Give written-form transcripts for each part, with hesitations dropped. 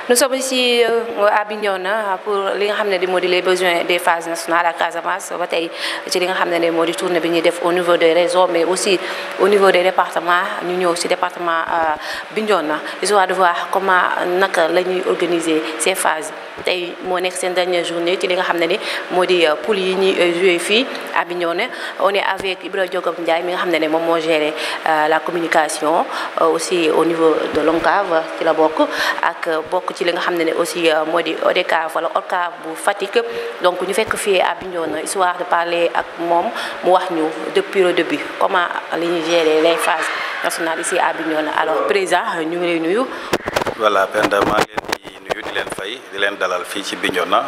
Nous sommes ici à Bignona pour li nga xam ne di moo di les besoins des phases nationales à Casamance ba tey ci li nga xam ne moo di tournée bi ñuy def au niveau des régions mais aussi au niveau des départements ñu ñëw ci département Bignona histoire de voir comment naka la ñuy organiser ces phases tey moo nekk seen dernière journée ci li nga xam ne ni moo di poule yi ñuy joué fii à Bignona. On est avec Ibra Diogop Ndiaye mi nga xam ne moom moo géré la communication aussi au niveau de l'ONCAV ci la bokk ak bokk ci li nga xam ne aussi moo di ODCAV wala ODCAV bu Fatick donc ñu fekk fii à Bignona histoire de parler ak moom mu wax ñu depuis le début comment la ñuy gérer les phases nationales ici à Bignona. Alors président ñu ngi lay nuyu. Voilà Penda maa ngi leen di nuyu di leen fay di leen dalal fii ci Bignona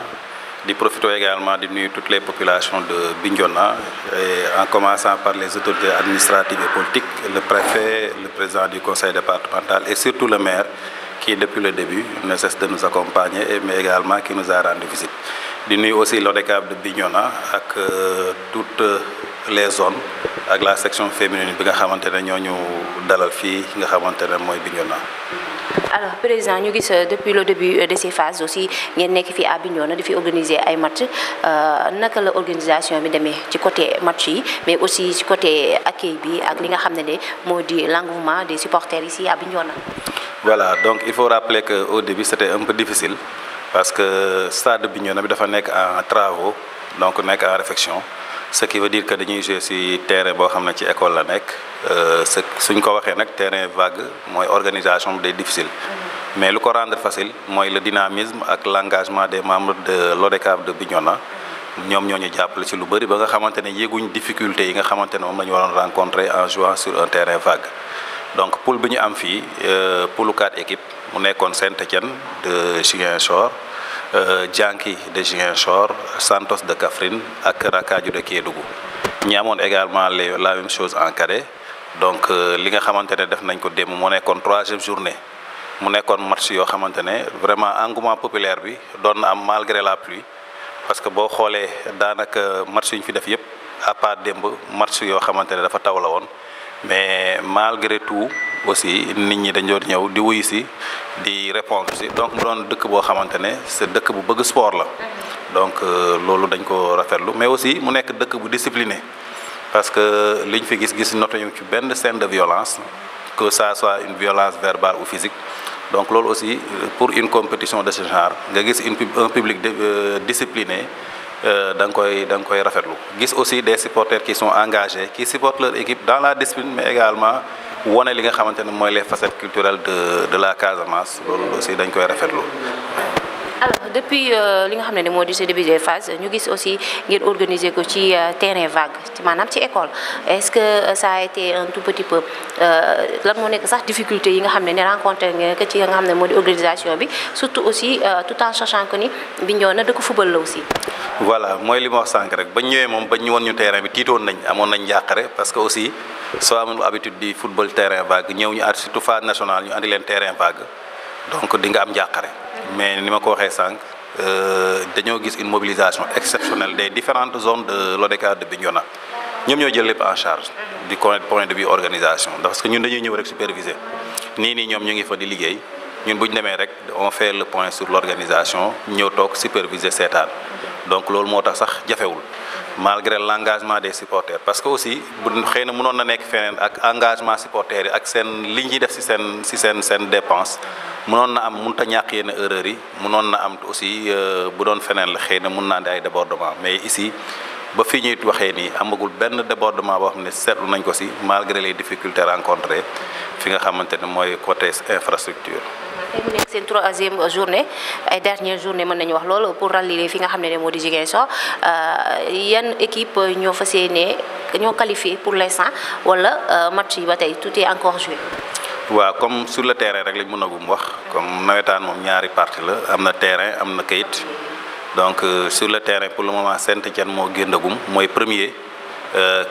di profiter également di nuyu toutes les populations de Bignona et en commençant par les autorités administratives et politiques, le préfet, le président du conseil départemental et surtout le maire qui depuis le début ne cesse de nous accompagner mais également qui nous a rendu visite. Di nuyu aussi l'ODCAV de Bignona ak toutes les zones ak la section féminine bi nga xamante ne ñoo ñu dalal fii nga xamante ne mooy Bignona. Alors président ñu gis depuis le début de ces phases aussi ngeen nekk fii à Bignona di fi organiser ay match naka la organisation bi demee ci côté match yi mais aussi ci côté accueil bi ak li nga xam ne moo di l'engouement des supporters ici à Bignona. Voilà, donc il faut rappeler qu'au début c'était un peu difficile parce que stade de Bignona bi dafa nekk en travaux donc nekk en réfection ce qui veut dire que dañuy jouer ci terrain boo xam ne ci école la nekk suñ ko waxee nag terrain vague mooy organisation bi day difficile mais lu ko rendre facile mooy le dynamisme ak l'engagement des membres de l'ODCAV de Bignona ñoom ñoo ñu jàppale ci lu bëri ba nga xamante ne yéeguñ difficulté yi nga xamante ne moom la ñu waroon rencontrer en jouant sur un terrain vague. Donc poule bi ñu am fii poule 4 équipes mu nekkoon Saint-Étienne de Ziguinchor Dianki de Ziguinchor Santos de Kaffrine ak Rakaju de Kédougou ñi amoon également la même chose en cadet donc li nga xamante ne def nañ ko démb mu nekkoon 3e journée mu nekkoon match yoo xamante ne vraiment engouement populaire bi doon na am malgré la pluie parce que boo xoolee daanaka match yu ñu fi def yëpp à part démb match yoo xamante ne dafa taw la woon. Mais malgré tout aussi nit ñi dañ doon ñëw di wuyu si di répondre si donc mu doon dëkk boo xamante ne c'est dëkk bu bëgg sport la donc loolu dañ ko rafetlu mais aussi mu nekk dëkk bu discipliné parce que liñ fi gis notuñu ci benn scène de violence que ça soit une violence verbale ou physique donc loolu aussi pour une compétition de ce genre nga gis un public discipliné da nga koy rafetlu gis aussi des supporters qui sont engagés qui supportent leur équipe dans la discipline mais également wone li nga xamante ne mooy les facettes culturelles de la Casamance loolu aussi dañ koy rafetlu. Alors depuis li nga xam ne moo di ce début des phases ñu gis aussi ngeen organiser ko ci terrain vague maanaam ci école est-ce que ça a été un tout petit peu lan moo nekk sax difficulté yi nga xam ne rencontré ngeen ko ci nga xam ne moo di organisation bi surtout aussi tout en sachant que ni Bignona dëkk football la aussi. Voilà mooy li ma wax sànq rek bañ ñëwee moom bañ ñu woon ñu terrain bi tiitoon nañ amoon nañ njàqare parce que aussi soo amoon habitude di football terrain vague ñëw ñu surtout phase nationale ñu andi leen terrain vague donc di nga am njàqare. Mais ni ma ko waxee sànq dañoo gis une mobilisation exceptionnelle des différentes zones de l'ODCAV de Bignona ñoom ñoo jël lépp en charge du point de vue organisation parce que ñun dañuy ñëw rek superviser nii ñoom ñu ngi fa di liggéey ñun bu ñu demee rek on fait le point sur l'organisation ñëw toog superviser seetaan donc loolu moo tax sax jafewul malgré l'engagement des supporters parce que aussi bu xëy na mënoon na nekk feneen ak engagement supporters yi ak seen li ñuy def ci seen dépense mënoon na am mënut a ñàkk yenn erreurs yi mënoon na am aussi bu doon feneen la xëy na mën naa andi ay débordement mais ici ba fii ñuy waxee nii amagul benn débordement boo xam ne seetlu nañ ko ci malgré les difficultés rencontrées fi nga xamante ne mooy côté infrastructure. tey mu nekk seen 3e journée ay dernière journée mën nañu wax loolu pour rallier fi nga xam ne moo di Ziguinchor yan équipe ñoo fas yéene ñoo qualifié pour l'instant wala match yi ba tey tout est encore joué. waaw comme sur le terrain rek lañ mën a gum wax comme nawetaan moom ñaari partie la am na terrain am na kayit donc sur le terrain pour le moment Saint-Étienne moo génnagum mooy premier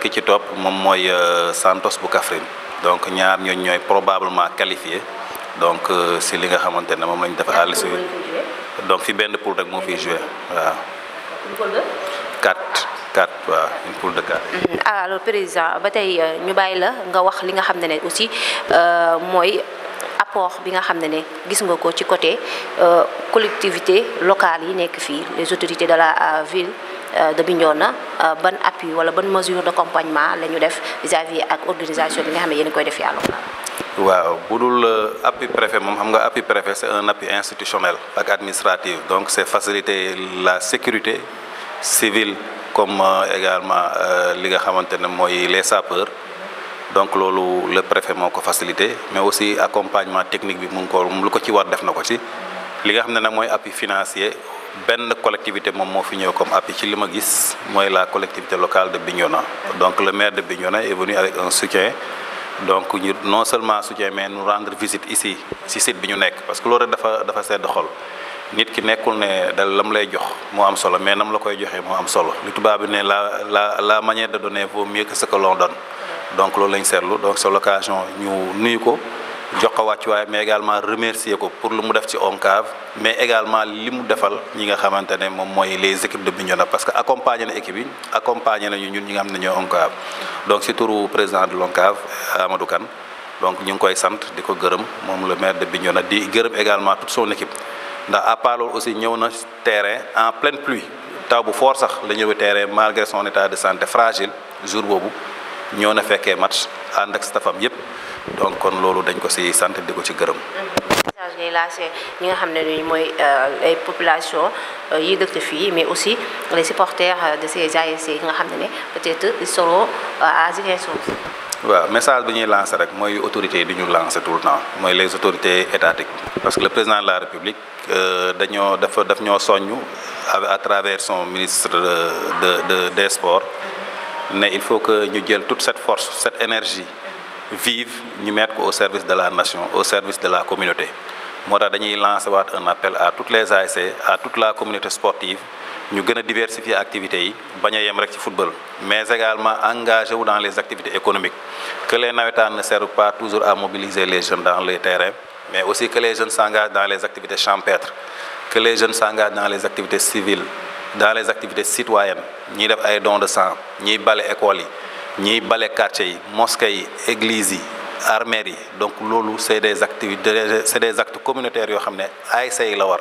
ki ci topp moom mooy Santos bu Kaffrine donc ñaar ñooñu ñooy probablement qualifié donc si li nga xamante ne moom lañ def à l'issue donc fi benn poule rek moo fiy joué waaw. 4 waaw une poule de 4. Alors président ba tey ñu bàyyi la nga wax li nga xam ne aussi mooy apport bi nga xam ne gis nga ko ci côté collectivité locale yi nekk fii les autorités de la ville de Bignona ban appui wala ban mesure d'accompagnement la ñu def vis-à-vis ak organisation bi nga xam ne yéen koy def yàlla. waaw bu dul appui préfet moom xam nga appui préfet c'est un appui institutionnel ak administratif donc c'est faciliter la sécurité civile comme également li nga xamante ne mooy les sapeurs donc loolu le préfet moo ko facilité mais aussi accompagnement technique bi mu ngi ko lu ko ci war def na ko ci li nga xam ne nag mooy appui financier benn collectivité moom moo fi ñëw comme appui ci li ma gis mooy la collectivité locale de Bignona donc le maire de Bignona est venu avec un soutien donc ñu non seulement soutien mais nous rendre visite ici ci site bi ñu nekk parce que loolu rek dafa sedd xol nit ki nekkul ne dal lam lay jox moo am solo mais nam la koy joxee moo am solo li tubaab bi ne la manière de donner vaut mieux que ce que l'on donne donc loolu lañ seetlu donc c'est l'occasion ñu nuyu ko jox ko wàccuwaay mais également remercier ko pour lu mu def ci ONCAV mais également li mu defal ñi nga xamante ne moom mooy les équipes de Bignona parce que accompagné na équipe yi accompagné nañu ñun ñi nga xam ne ñoo ONCAV donc ci turu président de l'ONCAV Amadou Kane donc ñu ngi koy sant di ko gërëm moom le maire de Bignona di gërëm également toute son équipe ndax à part loolu aussi ñëw na terrain en pleine pluie taw bu fort sax la ñëwee terrain malgré son état de santé fragile jour boobu ñëw na fekkee match ànd ak staffam yépp donc kon loolu dañ ko ci sant di ko ci gërëm. message ngay lancé ñi nga xam ne ni mooy ay population yi dëkk fii mais aussi les supporters de ces ASC yi nga xam ne peut-être ils seront à Ziguinchor. waaw message bi ñuy lancé rek mooy autorités yi du ñu lancé tout le temps mooy les autorités étatiques parce que le président de la République daf ñoo soññu à travers son ministre des sports ne il faut que ñu jël toute cette force cette énergie vive ñu mettre ko au service de la nation au service de la communauté moo tax dañuy lancer waat un appel à toutes les ASC à toute la communauté sportive ñu gën a diversifier activités yi bañ a yem rek ci football mais également engagé wu dans les activités économiques que les navétanes ne servent pas toujours à mobiliser les jeunes dans les terrains mais aussi que les jeunes s'engagent dans les activités champêtres que les jeunes s'engagent dans les activités civiles dans les activités citoyennes ñiy def ay dons de sang ñiy bale écoles yi ñiy bale quartier yi mosquées yi églises yi armères yi donc loolu c'est des activités c'est des actes communautaires yoo xam ne ASC yi la war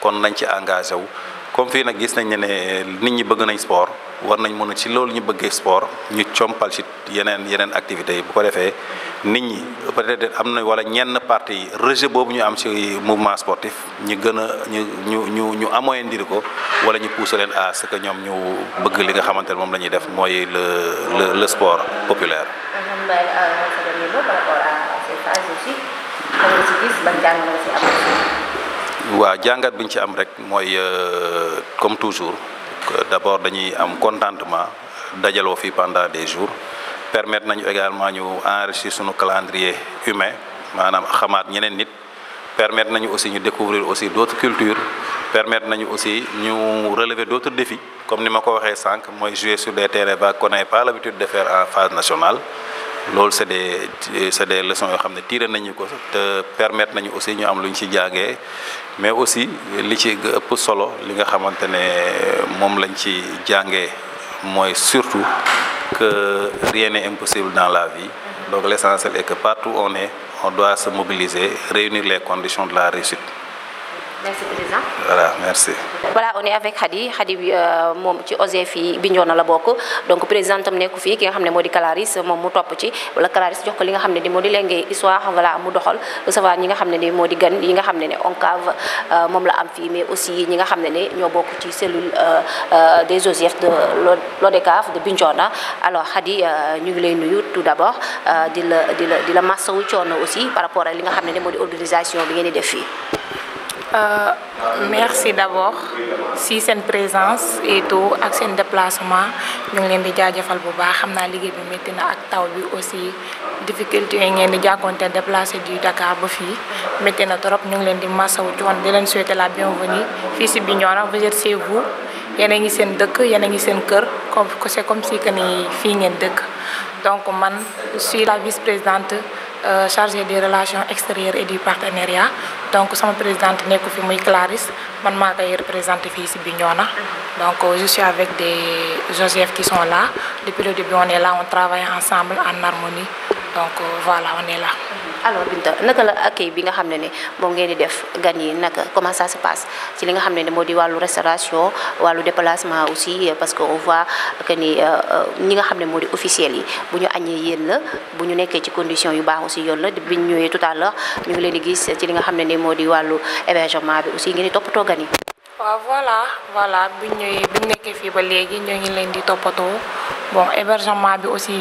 kon nañ ci engagé wu comme fii nag gis nañ ne nit ñi bëgg nañ sport war nañ mën a ci loolu ñu bëggee sport ñu compal ci yeneen activités yi bu ko defee nit ñi peut-être am na wala ñenn parti yi rejet boobu ñu am ci mouvement sportif ñu gën a ñu amoyendir ko wala ñu pousser leen à ce que ñoom ñu bëgg li nga xamante ne moom la ñuy def mooy le sport populaire. waaw jàngat bi ñu ci am rek mooy comme toujours d'abord dañuy am contentement dajaloo fii pendant des jours permettre nañu également ñu enrichir sunu calendrier humain maanaam xamaat ñeneen nit permettre nañu aussi ñu découvrir aussi d'autres cultures permettre nañu aussi ñu relever d'autres défis comme ni ma ko waxee sànq mooy jouer sur des terrains qu'on n'a pas l'habitude de faire en phase nationale loolu c'est des leçons yoo xam ne tiré nañu ko te permettre nañu aussi ñu am lu ñu ci jàngee mais aussi li ci ëpp solo li nga xamante ne moom lañ ci jàngee mooy surtout que rien n'est impossible dans la vie donc l'essentiel est que partout on doit se mobiliser réunir les conditions de la réussite. Merci président. Voilà, merci. Voilà, on est avec Khady moom ci OSEF yi Bignona la bokk donc président tam nekku fii ki nga xam ne moo di Calaris moom mu topp ci wala Calaris jox ko li nga xam ne di moo di lengee histoire voilà mu doxal recevoir ñi nga xam ne ni moo di gan yi nga xam ne ONCAV moom la am fii mais aussi ñi nga xam ne ñoo bokk ci cellule des OSEF de l'ODCAV de Bignona alors Khady ñu ngi lay nuyu tout d'abord di la masawu coono aussi par rapport ak li nga xam ne moo di organisation bi ngeen di def fii. Merci d'abord si seen présence et tout ak seen déplacement ñu ngi leen di jaajëfal bu baax xam naa liggéey bi métti na ak taw bi aussi difficulté yi ngeen di jànkoonte déplacé du Dakar ba fii métti na trop ñu ngi leen di masawu coon di leen souhaiter la bienvenue fii si Bignona vous êtes chez vous yéen a ngi seen dëkk yéen a ngi seen kër comme c'est comme si que ni fii ngeen dëkk donc man je suis la vice-présidente chargée des relations extérieures et du partenariat donc sama présidente nekku fi muy Clarisse man maa koy représenté fii ci Bignona donc je suis avec des Joseph qui sont là depuis le début on est là on travaille ensemble en harmonie donc voilà on est là. alors Binta naka la accueil bi nga xam ne moom ngeen di def gan yi naka comment ça se passe ci li nga xam ne moo di wàllu restauration wàllu déplacement aussi parce que on voit que ni ñi nga xam ne moo di officiels yi bu ñu añee yéen la bu ñu nekkee ci condition yu baax aussi yoon la bi ñu ñëwee tout à l'heure ñu ngi leen di gis ci li nga xam ne moo di wàllu hébergement bi aussi ngeen di toppatoo gan yi. waaw voilà bi ñu nekkee fii ba léegi ñoo ngi leen di toppatoo bon hébergement bi aussi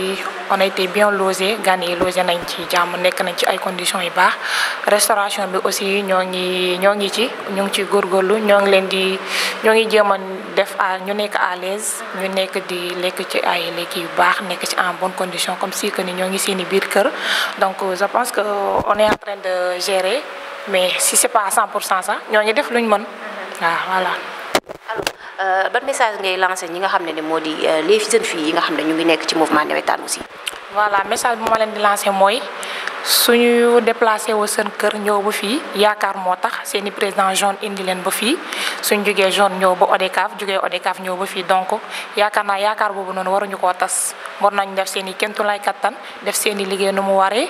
on a été bien logé gan yi logé nañ ci jàmm nekk nañ ci ay conditions yu baax restauration bi aussi ñoo ngi ci góorgóorlu ñoo ngi jéem a def ñu nekk à l'aise ñu nekk di lekk ci ay lekk yu baax nekk ci en bonne condition comme si que ni ñoo ngi seeni biir kër donc je pense que on est en train de gérer mais si c'est pas à 100% sax ñoo ngi def luñ mën. Voilà. Alors ban message ngay lancer ñi nga xam ne moo di les jeunes filles yi nga xam ne ñu ngi nekk ci mouvement nawetaan aussi. voilà message bi ma leen di lancer mooy suñu déplacé wu seen kër ñëw ba fii yaakaar moo tax seeni président jaune indi leen ba fii suñ jógee jaune ñëw ba ODCAV ñëw ba fii donc yaakaar boobu noonu waruñu koo tas war nañ def seeni kéemtulaay kattan def seeni liggéey nu mu waree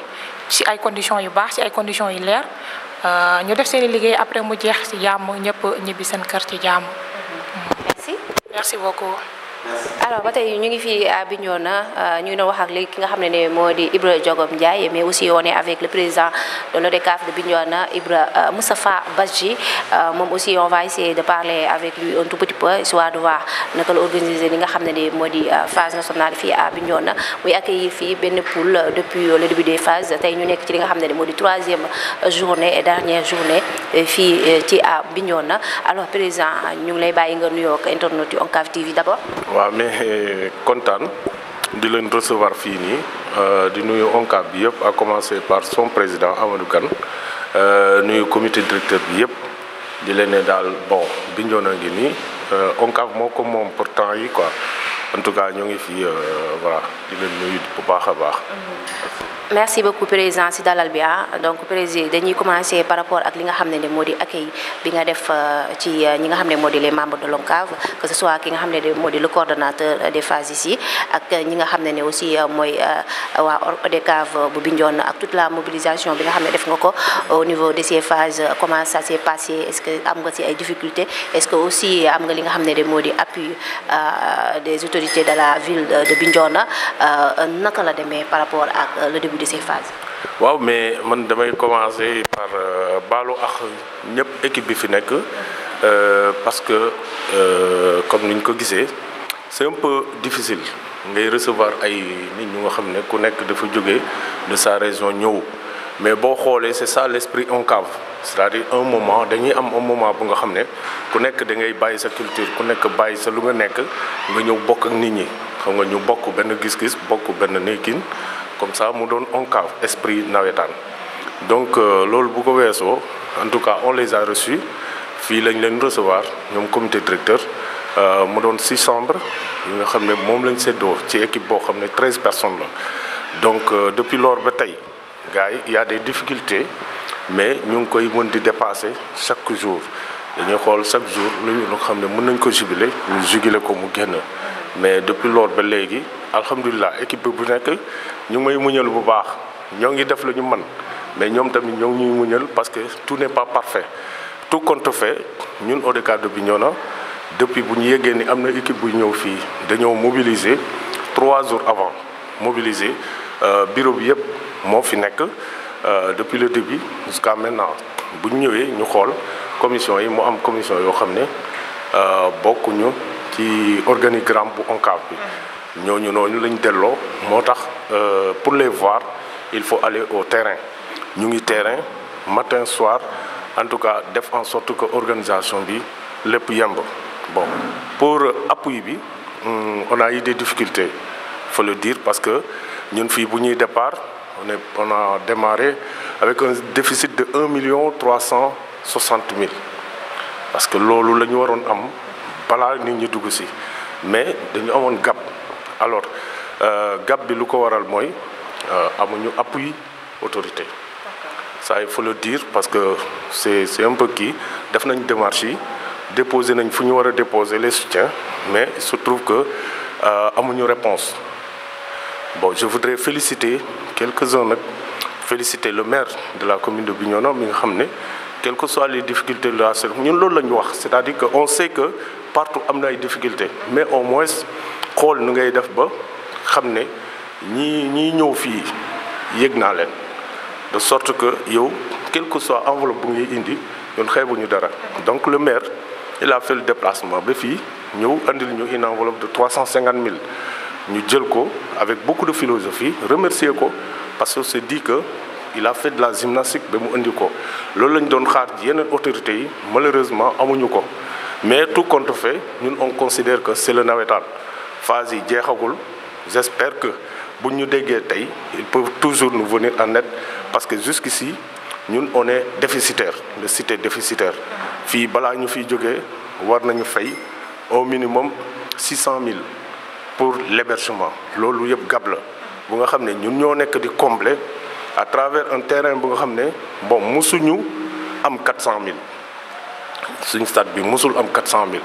ci ay conditions yu baax ci ay conditions yu leer. ñu def seen liggéey après mu jeex ci jàmm ñëpp ñibbi seen kër ci jàmm. merci beaucoup. alors ba tey ñu ngi fii à Bignona ñu ngi doon wax ak léegi ki nga xam ne moo di Ibra Diogom Ndiaye mais aussi on est avec le président de l'ODCAV de Bignona Ibra Moustapha Badji moom aussi on va essayer de parler avec lui un tout petit peu histoire de voir naka la organiser li nga xam ne moo di phase nationale fii à Bignona muy accueillir fii benn poule depuis le début des phases tey ñu nekk ci li nga xam ne moo di 3e journée et dernière journée fii ci à Bignona alors président ñu ngi lay bàyyi nga nuyoo ak internautes yu ONCAV TV d'abord. waaw mais kontaan di leen recevoir fii nii di nuyu ONCAV bi yëpp à commencer par son président Amadou Kane nuyu comité directeur bi yëpp di leen ne daal bon Bignona ngi nii ONCAV moo ko moom pour temps yi quoi en tout cas ñoo ngi fii voilà di leen nuyu bu baax a baax. merci beaucoup président si dalal bi donc président dañuy commencer par rapport ak li nga xam ne moo di accueil bi nga def ci ñi nga xam ne moo di les membres de l'ONCAV que ce soit ki nga xam ne moo di le coordonnateur des phases ici ak ñi nga xam ne aussi mooy waa ODCAV bu Bignona ak toute la mobilisation bi nga xam ne def nga ko au niveau de ces phases comment ça s'est passé est-ce que am nga ci ay difficultés est-ce que aussi am nga li nga xam ne moo di appui des autorités de la ville de Bignona naka la demee par rapport ak le début de ces phases. waaw mais man damay commencer par baalu ak ñëpp équipe bi fi nekk parce que comme ni ñu ko gisee c'est un peu difficile ngay recevoir ay nit ñu nga xam ne ku nekk dafa jóge de sa région ñëw mais boo xoolee c'est ça l'esprit ONCAV c'est-à-dire un moment dañuy am un moment bu nga xam ne ku nekk da ngay bàyyi sa culture ku nekk bàyyi sa lu nga nekk nga ñëw bokk ak nit ñi xam nga ñu bokk benn gis-gis bokk benn nekkin. comme ça mu doon ONCAV esprit nawetaan donc loolu bu ko weesoo en tout cas on les a reçus fii lañ leen recevoir ñoom comité directeur mu doon 6 chambres yi nga xam ne moom lañ séddoo ci équipe boo xam ne 13 personnes la donc depuis lors ba tey gars yi y a des difficultés mais ñu ngi koy mën di dépasser chaque jour dañuy xool chaque jour lu xam ne mën nañ ko jubiler ñu jubiler ko mu génn mais depuis lors ba léegi alhamdulilah équipe bu nekk ñu ngi may muñal bu baax ñoo ngi def la ñu mën mais ñoom tamit ñoo ngi ñuy muñal parce que tout n'est pas parfait tout compte fait ñun ODCAV de Bignona depuis bu ñu yeggee ni am na équipe bu ñëw fii dañoo mobiliser 3 jours avant mobiliser bureau bi yëpp moo fi nekk depuis le début jusqu'à maintenant bu ñu ñëwee ñu xool commission yi mu am commission yoo xam ne bokkuñu ci organigramme bu ONCAV bi ñooñu noonu lañ delloo moo tax pour les voir il faut aller au terrain ñu ngi terrain matin soir en tout cas def en sorte que organisation bi lépp yemb bon pour appui bi on a eu des difficultés faut le dire parce que ñun fii bu ñuy départ on a démarré avec un déficit de 1,360,000 parce que loolu la ñu waroon am balaa nit ñi dugg si mais dañu amoon gap alors gap bi lu ko waral mooy amuñu appui autorité. Ça il faut le dire parce que c'est un peu kii def nañ démarche yi déposer nañ fu ñu war a déposer les soutiens mais il se trouve que amuñu réponse. Bon, je voudrais féliciter quelques-uns nag féliciter le maire de la commune de Bignona mi nga xam ne quelles que soient les difficultés de la ñun loolu la ñu wax c'est-à-dire que on sait que partout am na ay difficultés mais au moins xool nu ngay def ba xam ne ñii ñëw fii yëg naa leen de sorte que yow quelle que soit enveloppe bu ngay indi ñun xeebuñu dara donc le maire il a fait le déplacement ba fii ñëw andil ñu une enveloppe de 350 000 ñu jël ko avec beaucoup de philosophie remercier ko parce que c'est dit que il a fait de la gymnastique ba mu indi ko loolu lañ doon xaar ci yeneen autorités yi malheureusement amuñu ko mais tout compte fait ñun on considère que c'est le navétane phase yi jeexagul j'espère que buñ ñu déggee tey ils peuvent toujours nous venir en aide parce que jusqu'ici ñun on est déficitaire le site est déficitaire fii balaa ñu fiy jógee war nañu fay au minimum 600 000 pour l'hébergement loolu yëpp gab la bu nga xam ne ñun ñoo nekk di combler à travers un terrain bu nga xam ne bon musuñu am 400 000 suñu stade bi musul am 400 000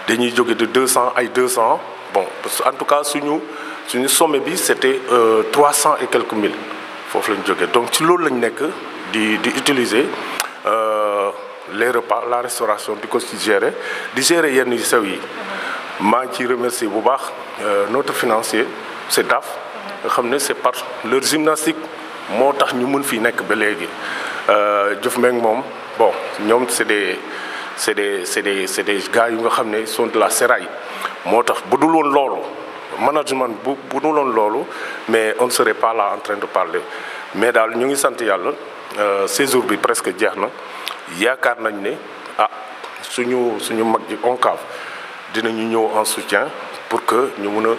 dañuy jóge de 200 ay 200 bon parce que en tout cas suñu sommet bi c'était 300 et quelques mille foofu lañ jógee donc ci loolu lañ nekk di utiliser les repas la restauration di ko ci gérer di gérer yenn yu sew yi maa ngi ciy remercier bu baax notre financier c'est DAF nga xam ne c'est par leur gymnastique moo tax ñu mën fii nekk ba léegi Diouf Meng moom bon ñoom c'est des gars yu nga xam ne sont de la Sérail moo tax bu dul woon loolu management bu dul woon loolu mais on ne serait pas là en train de parler mais daal ñu ngi sant yàlla séjour bi presque jeex na yaakaar nañ ne suñu mag ji ONCAV dinañu ñëw en soutien pour que ñu mën a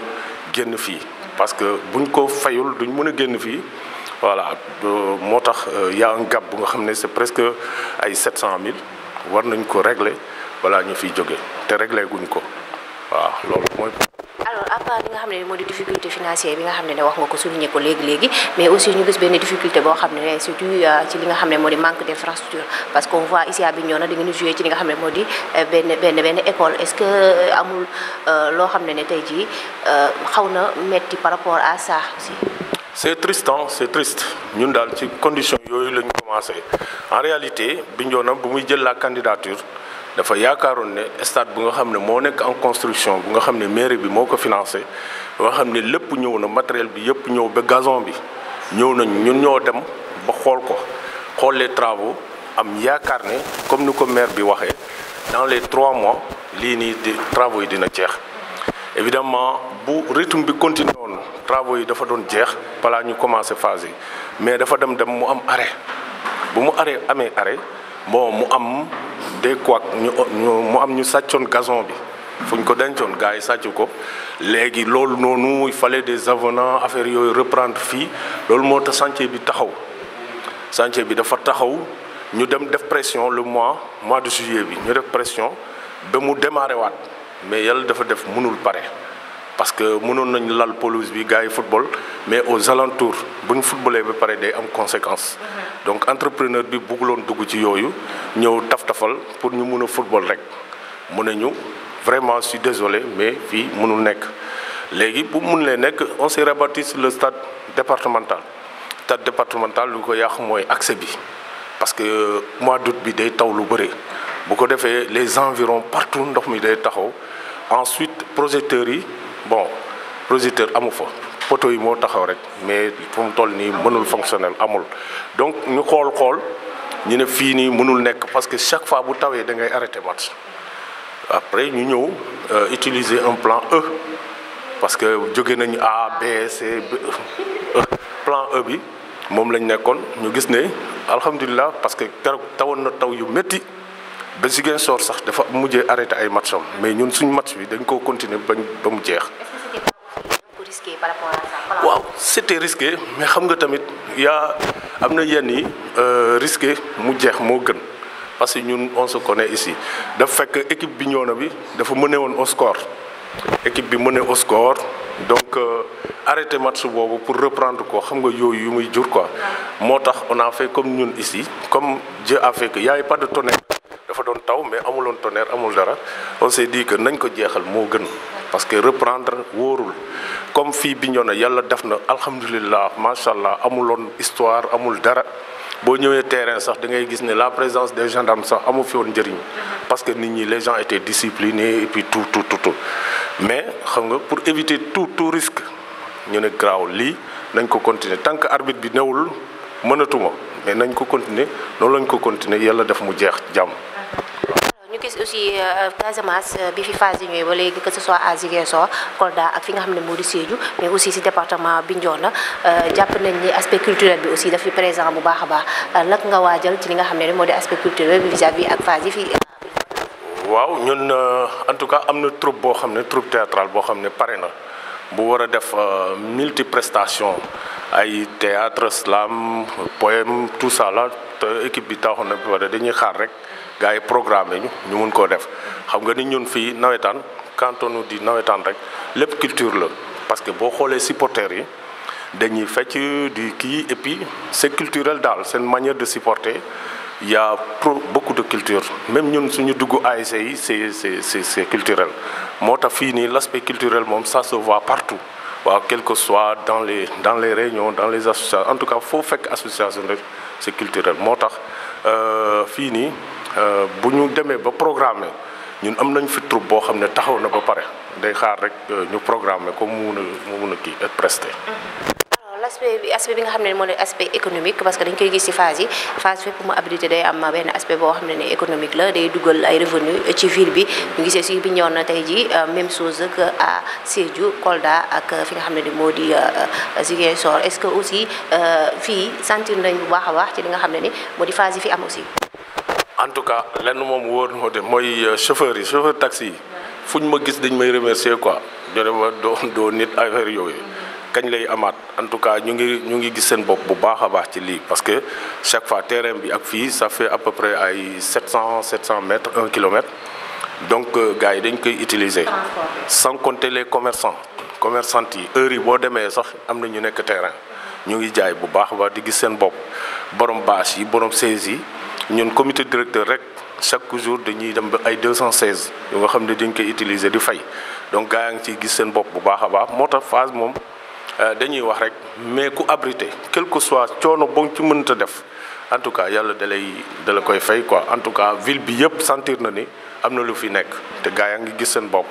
génn fii parce que buñ ko fayul duñ mën a génn fii voilà moo tax y a un gap bu nga xam ne c'est presque ay 700 000 war nañ ko régler balaa ñu fiy jóge te régler guñ ko waaw loolu mooy. alors à part li nga xam ne moo di difficulté financière bi nga xam ne wax nga ko souligner ko léegi mais aussi ñu gis benn difficulté boo xam ne c'est dû ci li nga xam ne moo di manque d'infrastructure parce qu'on voit ici à Bignona da ngeen jouer ci li nga xam ne moo di benn école est-ce que amul loo xam ne tey jii xaw na metti par rapport à ça aussi. c'est triste c'est triste ñun daal ci condition yooyu lañ commencé en réalité Bignona bu muy jël la candidature dafa yaakaaroon ne stade bu nga xam ne moo nekk en construction bu nga xam ne mairie bi moo ko financé ba nga xam ne lépp ñëw na matériel bi yëpp ñëw ba gazon bi ñëw nañ ñun ñoo dem ba xool les travaux am yaakaar ne comme ni ko maire bi waxee dans les 3 mois lii nii di travaux yi dina jeex évidemment bu rythme bi continué woon travaux yi dafa doon jeex balaa ñu commencé phase yi mais dafa dem mu am arrêt bu mu amee arrêt bon mu am des couacs mu am ñu sàccoon gazon bi fu ñu ko dencoon gars yi sàcc ko léegi loolu noonu il fallait des avenants affaires yooyu reprendre fii loolu moo tax chantier bi dafa taxaw ñu dem def pression le mois de juillet bi ñu def pression ba mu démarré waat mais yàlla dafa def mënul pare parce que mënoon nañu lal pelouse bi gars yi football mais aux alentours bu ñu footballee ba pare day am conséquence donc entrepreneur bi bëgguloon dugg ci yooyu ñëw taf-tafal pour ñu mun a football rek mu ne ñu vraiment je suis désolé mais fii mënul nekk léegi bu mënulee nekk on s'est rabattu sur le stade départemental lu ko yàq mooy accès bi parce que mois d'août bi day taw lu bëri bu ko defee les environs partout ndox mi day taxaw ensuite projecteurs yi projecteur amu fa poteau yi moo taxaw rek mais fu mu toll nii mënul fonctionnel amul donc ñu xool ñu ne fii nii mënul nekk parce que chaque fois bu tawee da ngay arrêter match après ñu ñëw utiliser un plan E parce que jóge nañu A B C E plan E bi moom lañ nekkoon ñu gis ne alhamdulilah parce que keroog tawoon na taw yu métti ba Ziguinchor sax dafa mujjee arrêté ay matcham mais ñun suñu match bi dañ koo continuer ba mu jeex. waaw c'était risqué mais xam nga tamit am na yenn yi risqué mu jeex moo gën parce que ñun on se connaît ici dafa fekk équipe Bignona bi dafa mené woon au score équipe bi mené au score donc arrêter match boobu pour reprendre ko xam nga yooyu yu muy jur quoi moo tax on a fait comme ñun ici comme Dieu a fait que y avait pas de tonnerre dafa doon taw mais amuloon tonnerre amul dara on s'est dit que nañ ko jeexal moo gën parce que reprendre wóorul comme fii Bignona yàlla def na alhamdulilah macha allah amuloon histoire amul dara boo ñëwee terrain sax da ngay gis ne la présence des gendarmes sax amu fi woon njëriñ parce que nit ñi les gens étaient disciplinés et puis tout mais xam nga pour éviter tout risque ñu ne graaw lii nañ ko continuer tant que arbitre bi newul mënatuma mais nañ ko continuer noonu lañ ko continuer yàlla def mu jeex jàmm. ñu gis aussi Casamance bi fi phase yi ñëwee ba léegi que ce soit à Ziguinchor Kolda ak fi nga xam ne moo di Sédhiou mais aussi si département Bignona jàpp nañ ni aspect culturel bi aussi dafi présent bu baax a baax nag nga waajal ci li nga xam ne moo di aspect culturel bi vis-à-vis ak phase yi fi. waaw ñun en tout cas am na troupe boo xam ne troupe théâtrale boo xam ne pare na bu war a def multi prestation ay théâtre slam poème tout ça là te équipe bi taxoon na ba dañuy xaar rek gars yi programmé ñu mun koo def xam nga ni ñun fii nawetaan quand on nous dit nawetaan rek lépp culture la parce que boo xoolee supporters yi dañuy fecc di kii et puis c'est culturel daal c'est une manière de supporter. Il y a beaucoup de culture même ñun suñu dugg ASC yi c'est culturel moo tax fii nii l'aspect culturel moom ça se voit partout waaw quel que soit dans les réunions dans les associations en tout cas foo fekk association rek c'est culturel moo tax fii nii bu ñu demee ba programmer ñun am nañ fi troupe boo xam ne taxaw na ba pare day xaar rek ñu programmer comme mu mun a kii être presté. aspect bi nga xam ne moo di aspect économique parce que dañ koy gis ci phase yi phase fépp mu habilité day am benn aspect boo xam ne économique la day dugal ay revenus ci ville bi ñu gisee ci Bignona tey ji même chose que à Sédhiou Kolda ak fi nga xam ne moo di Ziguinchor est-ce que aussi fii sentir nañ bu baax a baax ci li nga xam ne ni moo di phase yi fi am aussi. en tout cas lenn moom wóor moo de mooy chauffeur taxi yi fu ñu ma gis dañ may remercier quoi jone ma doo nit affaire yooyu. kañ lay amaat en tout cas ñu ngi gis seen bopp bu baax a baax ci lii parce que chaque fois terrain bi ak fii ça fait à peu près ay 700 mètres 1 kilomètre donc gars yi dañ koy utiliser sans compter les commerçantes yi heure yi boo demee sax am na ñu nekk terrain ñu ngi jaay bu baax a baax di gis seen bopp borom bâche yi borom chaise yi ñun comité directeur rek chaque jour dañuy dem ba ay 216 yu nga xam ne dañ koy utiliser di fay donc gars yaa ngi ciy gis seen bopp bu baax a baax moo tax phase moom dañuy wax rek mais ku abrité quel que soit coono boo ci mënta def en tout cas yàlla da la koy fay quoi en tout cas ville bi yëpp sentir na ni am na lu fi nekk te gars yaa ngi gis seen bopp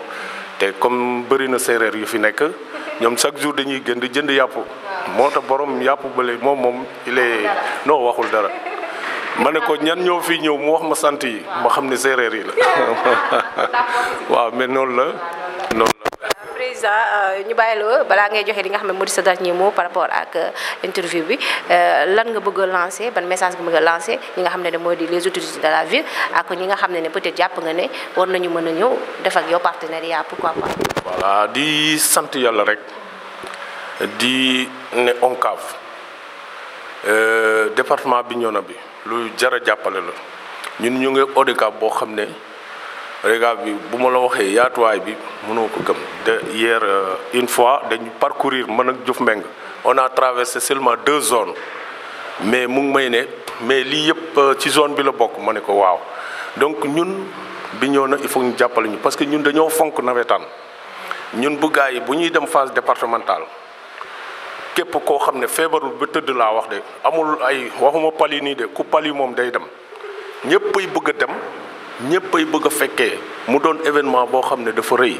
te comme bëri na séeréer yu fi nekk ñoom chaque jour dañuy gën di jënd yàpp moo tax borom yàpp bële moom il est non waxul dara ma ne ko ñan ñoo fi ñëw mu wax ma sant yi ma xam ne séeréer yi la waaw mais noonu la. président ñu bàyyi la balaa ngay joxe li nga xam ne moo di sa dernier mot par rapport ak interview bi lan nga bëgg a lancer ban message nga bëgg a lancer ñi nga xam ne moo di les autorités de la ville ak ñi nga xam ne peut-être jàpp nga ne war nañu mën a ñëw def ak yow partenariat pourquoi pas. voilà di sant yàlla rek di ne ONCAV département Bignona bi lu jar a jàppale la ñun ñu ngi ODCAV boo xam ne. régal bi bu ma la waxee yaatuwaay bi mënoo ko gëm de hier une fois dañu parcourir man ak Diouf Mbengue on a traversé seulement 2 zones mais mu ngi may ne mais lii yëpp ci zone bi la bokk ma ne ko waaw donc ñun Bignona il faut ñu jàppale ñu parce que ñun dañoo fonk nawetaan ñun bu gars yi bu ñuy dem phase départementale képp koo xam ne feebarul ba tëdd laa wax de amul ay waxuma pali nii de ku pali moom day dem ñëpp ay bëgg a dem ñëpp ay bëgg a fekkee mu doon événement boo xam ne dafa rëy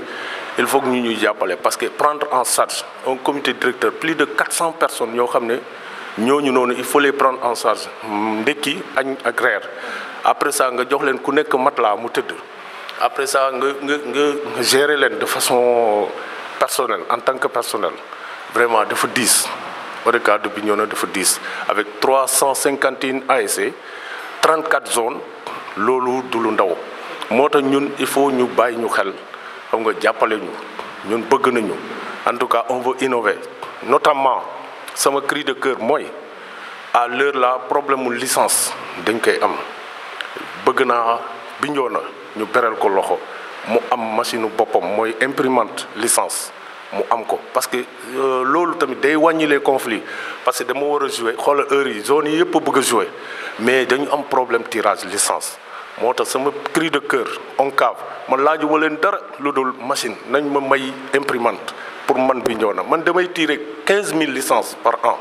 il faut que ñu ñuy jàppale parce que prendre en charge un comité directeur plus de 400 personnes yoo xam ne ñooñu noonu il faut les prendre en charge ndekki añ ak reer après ça nga jox leen ku nekk matelas mu tëdd après ça nga gérer leen de façon personnelle en tant que personnel vraiment dafa diis ODCAV de Bignona dafa diis avec 351 ASC 34 zones loolu du lu ndaw moo tax ñun il faut ñu bàyyi ñu xel xam nga jàppale ñu ñun bëgg nañu en tout cas on veut innover notamment sama cri de cœur mooy à l'heure la problème mu licence dañ koy am bëgg naa Bignona ñu beral ko loxo mu am machine boppam mooy imprimante licence mu am ko parce que loolu tamit day wàññi les conflits parce que dama war a jouer xoolal heure yi zone yi yëpp a bëgg a jouer mais dañu am problème tirage licence moo tax sama cri de cœur ONCAV man laajuma leen dara lu dul machine nañ ma may imprimante pour man Bignona man damay tirer 15000 licences par an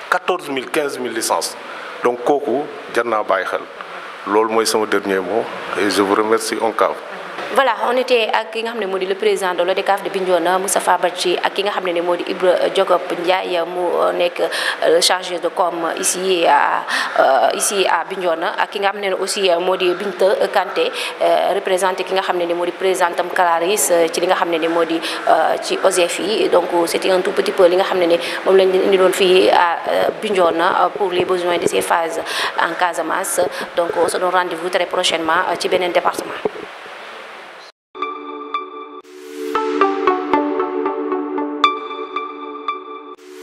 14000 15000 licences donc kooku jar naa bàyyi xel loolu mooy sama dernier mot et je vous remercie ONCAV. Voilà, on était ak ki nga xam ne moo di le président de l'ODCAV de Bignona Moustapha Badji ak ki nga xam ne moo di Ibra Diogop Ndiaye mu nekk chargé de com ici à Bignona ak ki nga xam ne aussi moo di Binta Kanté représenté ki nga xam ne moo di présidentam Clarisse ci li nga xam ne moo di ci OSEF yi donc c'était un tout petit peu li nga xam ne moom lañ indi doon fii à Bignona pour les besoins de ces phases en Casamance donc on se donne rendez-vous très prochainement ci beneen département.